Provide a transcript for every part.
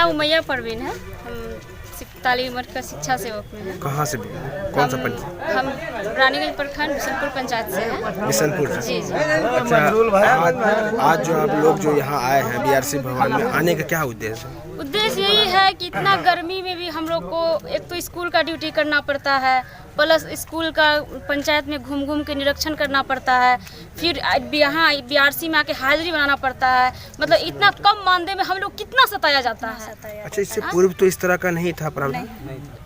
नाम उमैया परवीन है। हम तालीम मरकज शिक्षा सेवक में है। कहाँ से भी? कौन सा पंचायत? हम रानीगंज प्रखंड बिशनपुर पंचायत से हैं। बिशनपुर से? जी जी। अच्छा, आज जो आप लोग जो यहाँ आए हैं बीआरसी भवन में, आने का क्या उद्देश्य है? उद्देश्य यही है कि इतना गर्मी में भी हम लोग को एक तो स्कूल का ड्यूटी करना पड़ता है, प्लस स्कूल का पंचायत में घूम घूम के निरीक्षण करना पड़ता है, फिर यहाँ बीआरसी में आके हाजिरी बनाना पड़ता है। मतलब इतना कम मानदेय में हम लोग कितना सताया जाता है। अच्छा, इससे पूर्व तो इस तरह का नहीं था प्रावधान?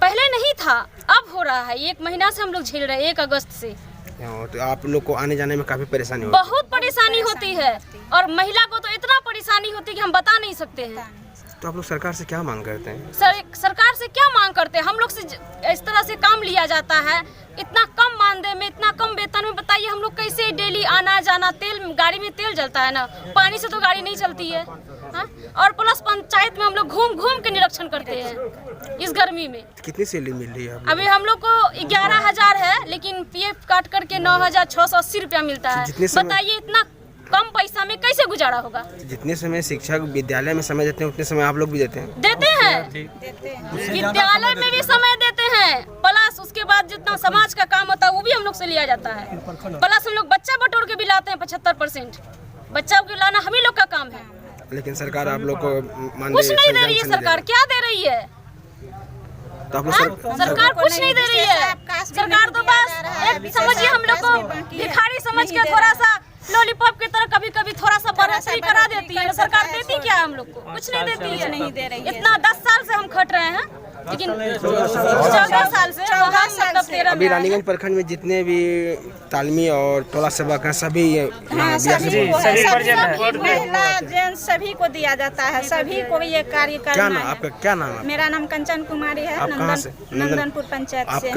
पहले नहीं था, अब हो रहा है। 1 महीना से हम लोग झेल रहे हैं, 1 अगस्त से। तो आप लोग को आने जाने में काफी परेशानी होती है? बहुत परेशानी होती है, और महिला को तो इतना परेशानी होती है कि हम बता नहीं सकते हैं। तो आप लोग सरकार से क्या मांग करते हैं? सरकार से क्या मांग करते हैं? हम लोग से इस तरह से काम लिया जाता है, इतना कम मानदेय में, इतना कम वेतन में। बताइए हम लोग कैसे डेली आना जाना, तेल गाड़ी में तेल जलता है ना, पानी से तो गाड़ी नहीं चलती है। हाँ? और प्लस पंचायत में हम लोग घूम घूम के निरीक्षण करते हैं इस गर्मी में। कितनी सैलरी मिल रही है? अभी हम लोग को 11,000 है, लेकिन पीएफ काट करके 9,680 रुपया मिलता है। बताइए इतना कम पैसा में कैसे गुजारा होगा? जितने समय शिक्षक विद्यालय में समय देते हैं उतने समय आप लोग भी देते हैं? देते हैं, विद्यालय में भी समय देते हैं, प्लस उसके बाद जितना समाज का काम होता है वो भी हम लोग से लिया जाता है। प्लस हम लोग बच्चा बटोर के भी लाते हैं 75%। बच्चा को लाना हम ही लोग का काम है। लेकिन सरकार आप लोग को कुछ नहीं दे रही है। सरकार क्या दे रही है? तो आप लोग सरकार कुछ नहीं दे रही है। सरकार तो बस एक समझिए हम लोग को भिखारी समझ के थोड़ा सा लॉलीपॉप की तरह कभी कभी थोड़ा सा बढ़ोतरी करा देती है। सरकार देती क्या हम लोग को? कुछ नहीं देती है। नहीं दे रही है। इतना 10 साल से हम खट रहे हैं, लेकिन 14 साल से मतलब 13 अभी रानीगंज प्रखंड में जितने भी तालमी और टोला सेवक हैं सभी महिला जेंट्स सभी को दिया जाता है, सभी को ये कार्य करना है। आपका क्या नाम है? मेरा नाम कंचन कुमारी है। नंदनपुर पंचायत से।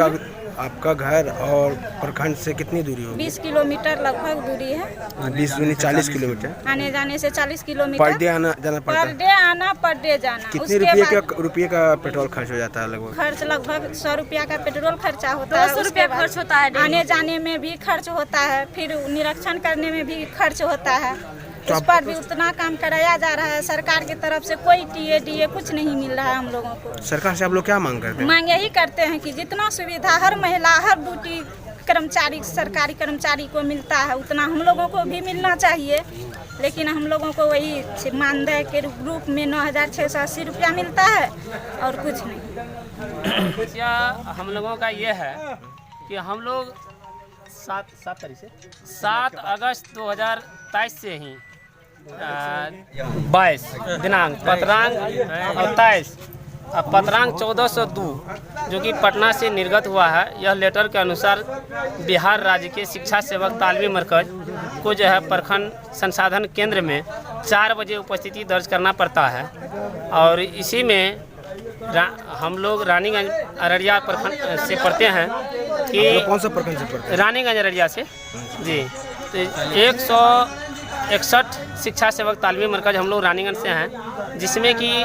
आपका घर और प्रखंड से कितनी दूरी होगी? 20 किलोमीटर लगभग दूरी है। 20-40 किलोमीटर। आने जाने से 40 किलोमीटर पर डे आना जाना पड़ता है? पर डे आना, पर डे जाना। कितने रुपये का पेट्रोल खर्च हो जाता है? लगभग खर्च लगभग 100 रुपया का पेट्रोल खर्चा होता है। 200 रुपया खर्च होता है। आने जाने में भी खर्च होता है, फिर निरीक्षण करने में भी खर्च होता है। उस पर भी उतना काम कराया जा रहा है। सरकार की तरफ से कोई टीए कुछ नहीं मिल रहा है हम लोगों को। सरकार से आप लोग क्या मांग करते हैं? मांग यही करते हैं कि जितना सुविधा हर महिला, हर ड्यूटी कर्मचारी, सरकारी कर्मचारी को मिलता है उतना हम लोगों को भी मिलना चाहिए। लेकिन हम लोगों को वही मानदेय के रूप में 9,680 रुपया मिलता है और कुछ नहीं। हम लोगों का ये है कि हम लोग 7 अगस्त 2023 से ही 22 दिनांक पत्रांक और 23 पत्रांक 1402 जो कि पटना से निर्गत हुआ है। यह लेटर के अनुसार बिहार राज्य के शिक्षा सेवक तालमी मरकज को जो है प्रखंड संसाधन केंद्र में 4 बजे उपस्थिति दर्ज करना पड़ता है। और इसी में हम लोग रानीगंज अररिया प्रखंड से पढ़ते हैं कि कौन सा प्रखंड से पढ़ते हैं? रानीगंज अररिया से जी। तो 161 शिक्षा सेवक तालमी मरकज हम लोग रानीगंज से हैं, जिसमें कि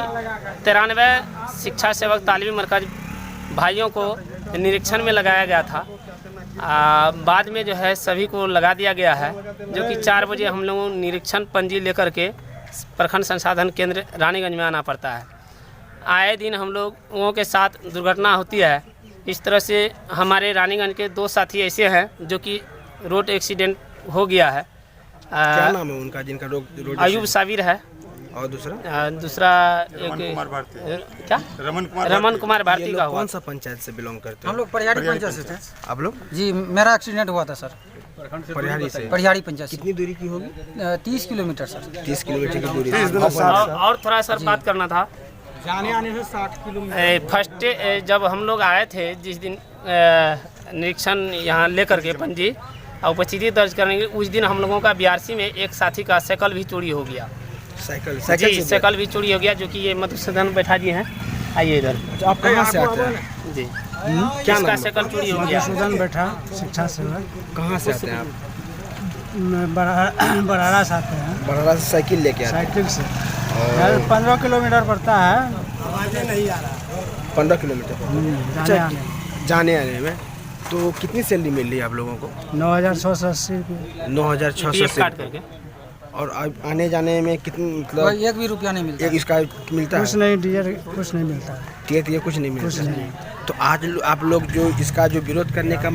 93 शिक्षा सेवक तालमी मरकज भाइयों को निरीक्षण में लगाया गया था। बाद में जो है सभी को लगा दिया गया है, जो कि 4 बजे हम लोगों निरीक्षण पंजी लेकर के प्रखंड संसाधन केंद्र रानीगंज में आना पड़ता है। आए दिन हम लोगों के साथ दुर्घटना होती है। इस तरह से हमारे रानीगंज के 2 साथी ऐसे हैं जो कि रोड एक्सीडेंट हो गया है। क्या नाम है उनका जिनका रोड? अयूब साबिर है। और दूसरा क्या? रमन कुमार भारती का हुआ। कौन सा पंचायत से बिलोंग करते हैं? हम लोग परिहाड़ी पंचायत से थे। आप लोग? जी, मेरा एक्सीडेंट हुआ था सर परिहाड़ी से। परिहाड़ी पंचायत। कितनी दूरी की होगी? 30 किलोमीटर सर। 30 किलोमीटर की दूरी। और थोड़ा सर बात करना था। जाने आने से 60 किलोमीटर। फर्स्ट जब हम लोग आए थे, जिस दिन निरीक्षण यहाँ लेकर के पंजी और उपस्थिति दर्ज करेंगे, उस दिन हम लोगों का बीआरसी में एक साथी का साइकिल भी चोरी हो गया। साइकिल भी चोरी हो गया, जो कि ये मधुसूदन बैठा जी हैं। आइए इधर। आप कहाँ से आते हैं? जी, क्या इसका साइकिल चोरी हो गया। मधुसूदन बैठा शिक्षा सेवक। कहाँ से आते हैं आप? बराड़ा से आते हैं। बराड़ा से साइकिल लेके आते हैं? साइकिल से 15 किलोमीटर पड़ता है। आवाज़ नहीं आ रहा। 15 किलोमीटर जाने आने में। तो कितनी सैलरी मिल रही है आप लोगों को? 9,680 रुपये। 9,680 काट करके। और आने जाने में कितने मतलब कोई एक भी रुपया नहीं मिलता। एक इसका मिलता कुछ है? नहीं, डीजल कुछ नहीं मिलता है। टीए कुछ नहीं कुछ मिलता। नहीं। तो आज आप लोग जो इसका जो विरोध करने का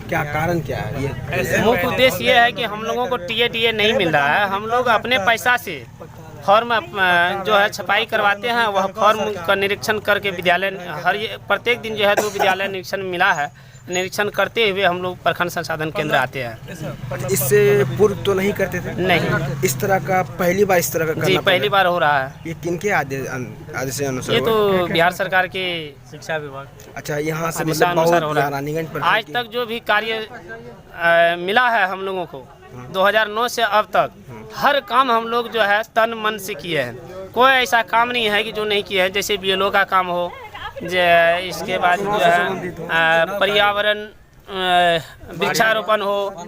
क्या कारण क्या है? ये मुख्य उद्देश्य ये है कि हम लोगों को टीए नहीं मिल रहा है। हम लोग अपने पैसा से फॉर्म जो है छपाई करवाते हैं, वह फॉर्म का निरीक्षण करके विद्यालय प्रत्येक दिन जो है 2 विद्यालय निरीक्षण मिला है। निरीक्षण करते हुए हम लोग प्रखंड संसाधन केंद्र आते हैं। इससे पूर्व तो नहीं करते थे? नहीं, इस तरह का पहली बार इस तरह का जी करना पहली बार हो रहा है। ये किनके आदेश से अनुसार ये हुआ? तो बिहार सरकार के शिक्षा विभाग अच्छा, यहाँ से दिशा मतलब अनुसार हो बहुत रहा है। रानीगंज पर आज तक जो भी कार्य मिला है हम लोगों को 2009 से अब तक हर काम हम लोग जो है तन मन से किए हैं। कोई ऐसा काम नहीं है कि जो नहीं किया है। जैसे BLO का काम हो, इसके बाद जो है पर्यावरण वृक्षारोपण हो,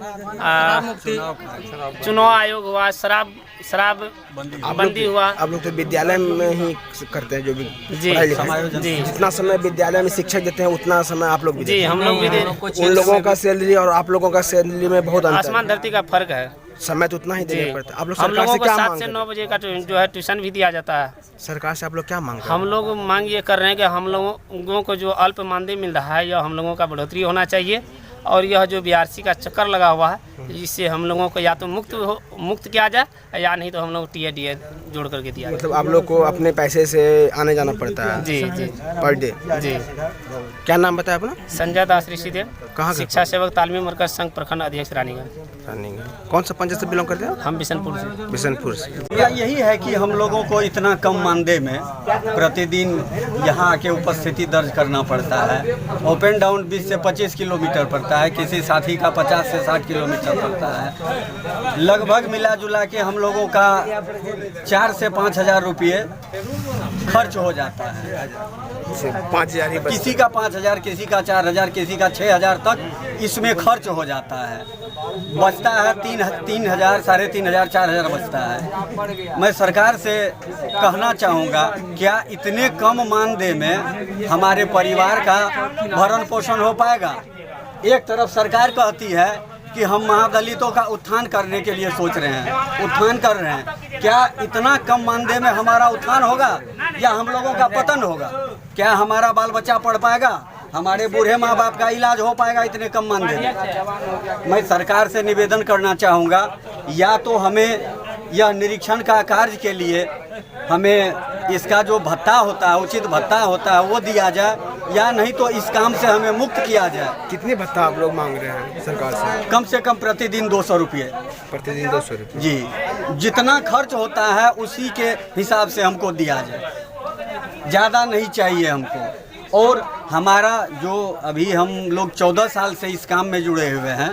चुनाव आयोग हुआ, शराब बंदी हुआ। आप लोग तो विद्यालय में ही करते हैं जो भी जी, पढ़ाई लिखाई। जी। जितना समय विद्यालय में शिक्षक देते हैं उतना समय आप लोग भी जी देते हैं। हम लोग भी उन लोगों का सैलरी और आप लोगों का सैलरी में बहुत अंतर आसमान है। धरती का फर्क है। समय तो उतना ही जी, देना पड़ता है। आप लोग हम सरकार लोगों से को क्या 7 मांग से करते 9 बजे का जो है ट्यूशन भी दिया जाता है। हैं? सरकार से आप लोग क्या मांग करते हम लोग मांग ये कर रहे हैं कि हम लोगों को जो अल्प मानदेय मिल रहा है, यह हम लोगों का बढ़ोतरी होना चाहिए। और यह जो BRC का चक्कर लगा हुआ है, इससे हम लोगों को या तो मुक्त किया जाए या नहीं तो हम लोग टीए जोड़ करके दिया हैं? जाए। मतलब आप लोग को अपने पैसे से आने जाना पड़ता है जी जी पर डे? जी। क्या नाम बताया अपना? संजय दास ऋषिदेव, कहाँ का? शिक्षा सेवक तालमी मरकज संघ प्रखंड अध्यक्ष रानीगंज। कौन सा पंचायत से बिलोंग करते हैं? हम बिशनपुर से। बिशनपुर से। यही है कि हम लोगों को इतना कम मानदेय में प्रतिदिन यहाँ आके उपस्थिति दर्ज करना पड़ता है। अप एंड डाउन 20 से 25 किलोमीटर पड़ता है, किसी साथी का 50 से 60 किलोमीटर पड़ता है। लगभग मिला जुला के हम लोगों का 4 से 5 हज़ार रुपये खर्च हो जाता है। 5,000 ही बस। किसी का 5,000, किसी का 4,000, किसी का 6,000 तक इसमें खर्च हो जाता है। बचता है 3,000, 3,500, 4,000 बचता है। मैं सरकार से कहना चाहूँगा, क्या इतने कम मानदेय में हमारे परिवार का भरण पोषण हो पाएगा? एक तरफ सरकार कहती है कि हम महादलितों का उत्थान करने के लिए सोच रहे हैं, उत्थान कर रहे हैं। क्या इतना कम मानदेय में हमारा उत्थान होगा या हम लोगों का पतन होगा? क्या हमारा बाल बच्चा पढ़ पाएगा? हमारे बूढ़े माँ बाप का इलाज हो पाएगा इतने कम मानदेय में? मैं सरकार से निवेदन करना चाहूँगा, या तो हमें यह निरीक्षण का कार्य के लिए हमें इसका जो भत्ता होता है, उचित भत्ता होता है, वो दिया जाए, या नहीं तो इस काम से हमें मुक्त किया जाए। कितने भत्ता आप लोग मांग रहे हैं सरकार से? कम प्रतिदिन 200 रुपये। प्रतिदिन 200 रुपये? जी, जितना खर्च होता है उसी के हिसाब से हमको दिया जाए, ज़्यादा नहीं चाहिए हमको। और हमारा जो अभी हम लोग 14 साल से इस काम में जुड़े हुए हैं,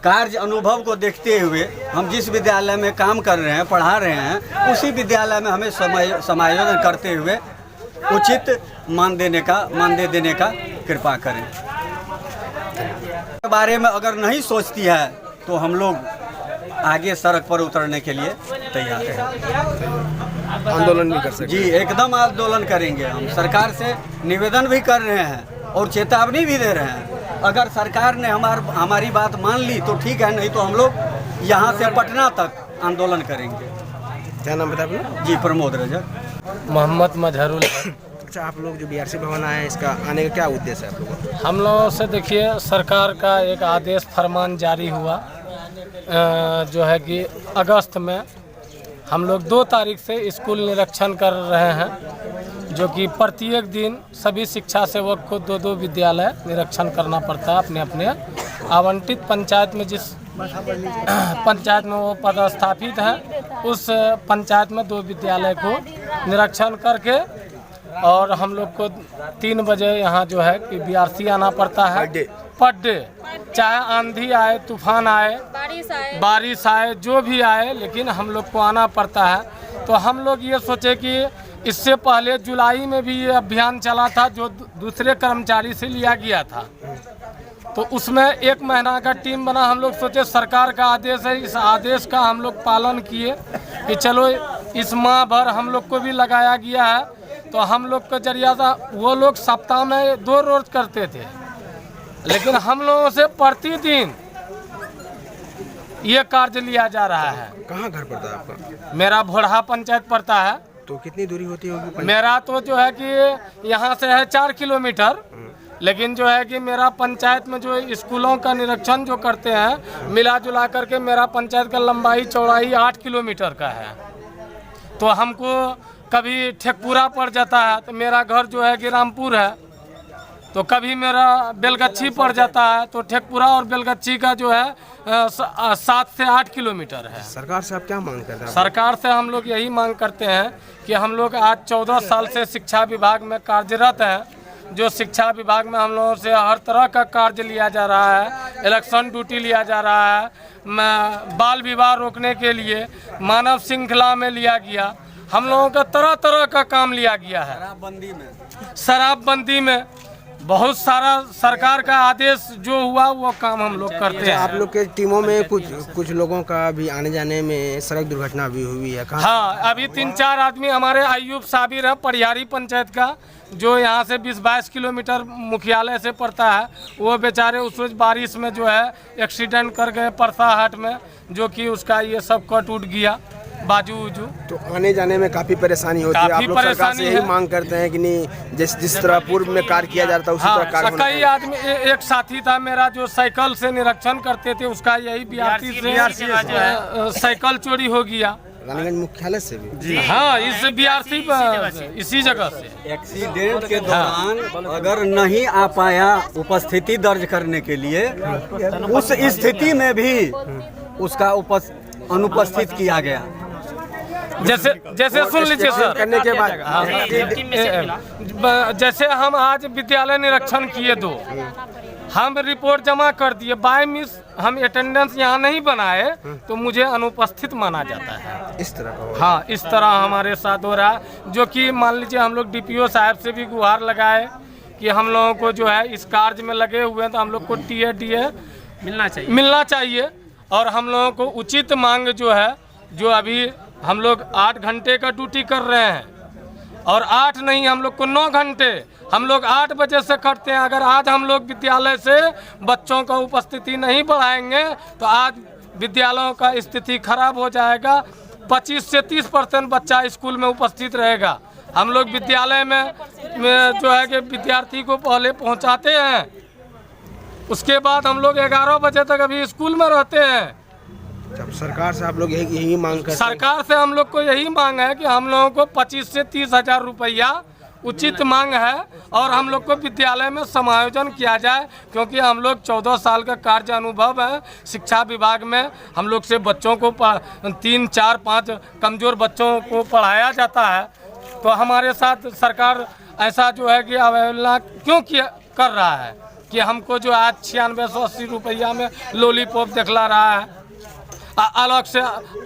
कार्य अनुभव को देखते हुए हम जिस विद्यालय में काम कर रहे हैं, पढ़ा रहे हैं, उसी विद्यालय में हमें समायोजन करते हुए उचित मानदेय देने का कृपा करें। के बारे में अगर नहीं सोचती है तो हम लोग आगे सड़क पर उतरने के लिए तैयार हैं। आंदोलन भी कर सकते जी, एकदम आंदोलन करेंगे। हम सरकार से निवेदन भी कर रहे हैं और चेतावनी भी दे रहे हैं। अगर सरकार ने हमारी बात मान ली तो ठीक है, नहीं तो हम लोग यहाँ से पटना तक आंदोलन करेंगे। क्या नाम बताया आपने? जी, प्रमोद रजक। मोहम्मद मजहरुल। अच्छा, आप लोग जो BRC भवन आए, इसका आने का क्या उद्देश्य है आप लोगों का? हम लोगों से देखिए, सरकार का एक आदेश फरमान जारी हुआ जो है कि अगस्त में हम लोग 2 तारीख से स्कूल निरीक्षण कर रहे हैं, जो कि प्रत्येक दिन सभी शिक्षा सेवक को 2-2 विद्यालय निरीक्षण करना पड़ता है अपने अपने आवंटित पंचायत में। जिस पंचायत में वो पदस्थापित हैं, उस पंचायत में 2 विद्यालय को निरीक्षण करके और हम लोग को 3 बजे यहाँ जो है कि BRC आना पड़ता है पर डे। चाहे आंधी आए, तूफान आए, बारिश आए, जो भी आए, लेकिन हम लोग को आना पड़ता है। तो हम लोग ये सोचे कि इससे पहले जुलाई में भी ये अभियान चला था, जो दूसरे कर्मचारी से लिया गया था। तो उसमें 1 महीना का टीम बना। हम लोग सोचे सरकार का आदेश है, इस आदेश का हम लोग पालन किए कि चलो इस माह भर हम लोग को भी लगाया गया है। तो हम लोग का जरिया था, वो लोग सप्ताह में 2 रोज करते थे, लेकिन हम लोगों से प्रतिदिन ये कार्य लिया जा रहा है। कहाँ घर पड़ता है आपका? मेरा भोरहा पंचायत पड़ता है। तो कितनी दूरी होती होगी? मेरा तो जो है कि यहाँ से है 4 किलोमीटर, लेकिन जो है कि मेरा पंचायत में जो स्कूलों का निरीक्षण जो करते हैं, मिला जुला करके मेरा पंचायत का लंबाई चौड़ाई 8 किलोमीटर का है। तो हमको कभी ठेकपुरा पड़ जाता है, तो मेरा घर जो है कि रामपुर है, तो कभी मेरा बेलगच्छी पड़ जाता है, तो ठेकपुरा और बेलगच्छी का जो है 7 से 8 किलोमीटर है। सरकार से आप क्या मांग करते हैं? सरकार से हम लोग यही मांग करते हैं कि हम लोग आज 14 साल से शिक्षा विभाग में कार्यरत हैं। जो शिक्षा विभाग में हम लोगों से हर तरह का कार्य लिया जा रहा है, इलेक्शन ड्यूटी लिया जा रहा है, बाल विवाह रोकने के लिए मानव श्रृंखला में लिया गया, हम लोगों का तरह तरह का काम लिया गया है। शराबबंदी में बहुत सारा सरकार का आदेश जो हुआ वो काम हम लोग करते हैं। आप लोग के टीमों में कुछ लोगों का भी आने जाने में सड़क दुर्घटना भी हुई है? हाँ, अभी 3-4 आदमी हमारे अयूब साबिर है, परिहारी पंचायत का, जो यहाँ से 20-22 किलोमीटर मुख्यालय से पड़ता है। वो बेचारे उस रोज बारिश में जो है एक्सीडेंट कर गए परसा हाट में, जो कि उसका ये सब कट उठ गया बाजू उजू। तो आने जाने में काफी परेशानी होती है। आप लोग सरकार से यही मांग करते हैं कि नहीं, जिस तरह पूर्व में कार्य किया जाता है उसी तरह कार्य होना चाहिए। कई आदमी, एक साथी था मेरा जो साइकिल से निरीक्षण करते थे, उसका यही बीआरसी से साइकिल चोरी हो गया। रानीगंज मुख्यालय से भी? हाँ, इस बीआरसी इसी जगह से। एक्सीडेंट के दौरान अगर नहीं आ पाया उपस्थिति दर्ज करने के लिए, उस स्थिति में भी उसका अनुपस्थित किया गया। जैसे सुन लीजिए सर, करने के बाद जैसे हम आज विद्यालय निरीक्षण किए 2, हम रिपोर्ट जमा कर दिए, बाय मिस हम अटेंडेंस यहाँ नहीं बनाए तो मुझे अनुपस्थित माना जाता है। इस तरह का? हाँ, इस तरह हमारे साथ हो रहा है, जो कि मान लीजिए हम लोग डीपीओ साहब से भी गुहार लगाए कि हम लोगों को जो है इस कार्य में लगे हुए हैं, तो हम लोग को टीए मिलना चाहिए। और हम लोगों को उचित मांग जो है, जो अभी हम लोग 8 घंटे का ड्यूटी कर रहे हैं, और 8 नहीं, हम लोग को 9 घंटे, हम लोग 8 बजे से करते हैं। अगर आज हम लोग विद्यालय से बच्चों का उपस्थिति नहीं बढ़ाएंगे तो आज विद्यालयों का स्थिति खराब हो जाएगा। 25 से 30% बच्चा स्कूल में उपस्थित रहेगा। हम लोग विद्यालय में जो है कि विद्यार्थी को पहले पहुंचाते हैं, उसके बाद हम लोग 11 बजे तक अभी स्कूल में रहते हैं। जब सरकार से आप लोग यही मांग करते हैं? सरकार से हम लोग को यही मांग है कि हम लोगों को 25 से 30 हजार रुपया उचित मांग है, और हम लोग को विद्यालय में समायोजन किया जाए, क्योंकि हम लोग 14 साल का कार्य अनुभव है शिक्षा विभाग में। हम लोग से बच्चों को 3, 4, 5 कमज़ोर बच्चों को पढ़ाया जाता है, तो हमारे साथ सरकार ऐसा जो है कि अवहेलना क्यों कर रहा है कि हमको जो आज 9680 रुपया में लॉलीपॉप दिखला रहा है। अलग से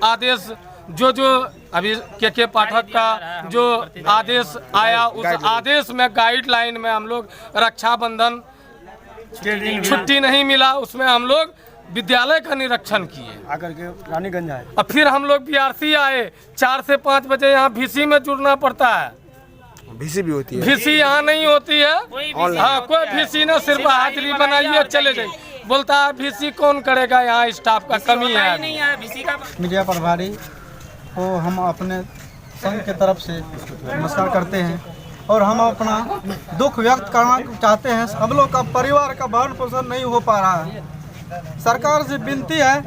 आदेश जो अभी के पाठक का जो आदेश आया, उस आदेश में गाइडलाइन में हम लोग रक्षाबंधन छुट्टी नहीं मिला, उसमें हम लोग विद्यालय का निरीक्षण किए आकर के रानीगंज आए। और फिर हम लोग बीआरसी आए। 4 से 5 बजे यहाँ VC में जुड़ना पड़ता है। VC भी होती है? VC यहाँ नहीं होती है। हाँ, कोई VC ना, सिर्फ हाजिरी बनाइए चले जाइए। बोलता है VC कौन करेगा, यहाँ स्टाफ का कमी है। मीडिया प्रभारी को हम अपने संघ के तरफ से नमस्कार करते हैं, और हम अपना दुख व्यक्त करना चाहते हैं। हम लोग का परिवार का भरण पोषण नहीं हो पा रहा है। सरकार से विनती है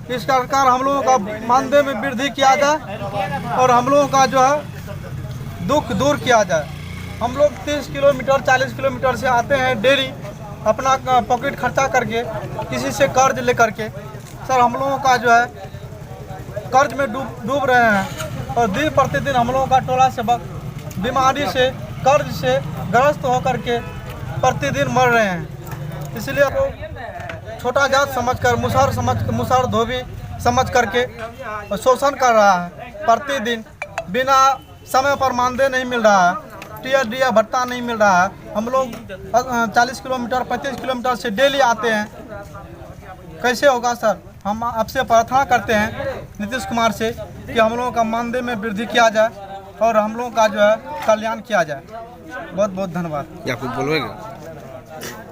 कि सरकार हम लोगों का मानदेय में वृद्धि किया जाए, और हम लोगों का जो है दुख दूर किया जाए। हम लोग 30 किलोमीटर 40 किलोमीटर से आते हैं डेली, अपना पॉकेट खर्चा करके, किसी से कर्ज ले करके। सर, हम लोगों का जो है कर्ज में डूब रहे हैं, और दिन प्रतिदिन हम लोगों का टोला से बीमारी से, कर्ज से ग्रस्त होकर के प्रतिदिन मर रहे हैं। इसलिए लोग छोटा जात समझकर, मुसहर धोबी समझ करके शोषण कर रहा है। प्रतिदिन बिना समय पर मानदेय नहीं मिल रहा है, टीआर भत्ता नहीं मिल रहा है। हम लोग 40 किलोमीटर 35 किलोमीटर से डेली आते हैं, कैसे होगा सर? हम आपसे प्रार्थना करते हैं नीतीश कुमार से कि हम लोगों का मानदेय में वृद्धि किया जाए, और हम लोगों का जो है कल्याण किया जाए। बहुत बहुत धन्यवाद। या कुछ बोलोगे?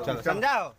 चलो समझाओ।